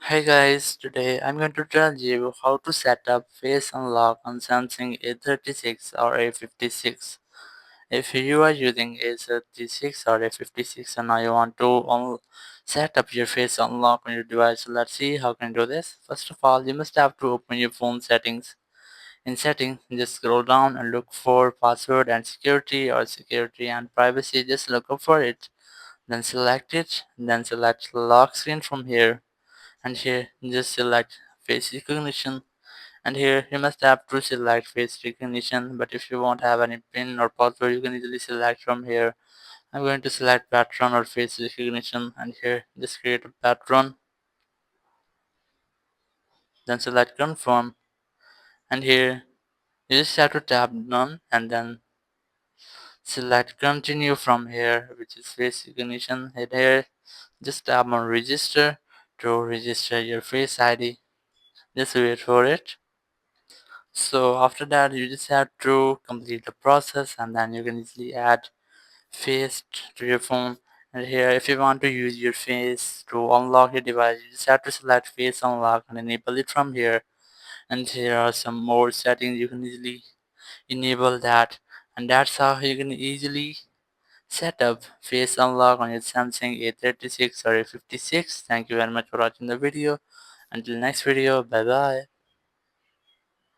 Hey guys, today I'm going to tell you how to set up face unlock on Samsung A36 or A56. If you are using A36 or A56 and now you want to set up your face unlock on your device, so let's see how can you do this. First of all, you must have to open your phone settings. In settings, just scroll down and look for password and security or security and privacy. Just look up for it. Then select it. Then select lock screen from here, and here just select face recognition, and here you must have to select face recognition, but if you won't have any pin or password you can easily select from here. I'm going to select pattern or face recognition, and here just create a pattern, then select confirm, and here you just have to tap none and then select continue from here, which is face recognition, and here just tap on register to register your face ID. Just wait for it. So after that you just have to complete the process, and then you can easily add face to your phone. And here if you want to use your face to unlock your device, you just have to select face unlock and enable it from here. And here are some more settings, you can easily enable that, and that's how you can easily set up face unlock on your Samsung A36 or A56. Thank you very much for watching the video. Until next video, bye bye.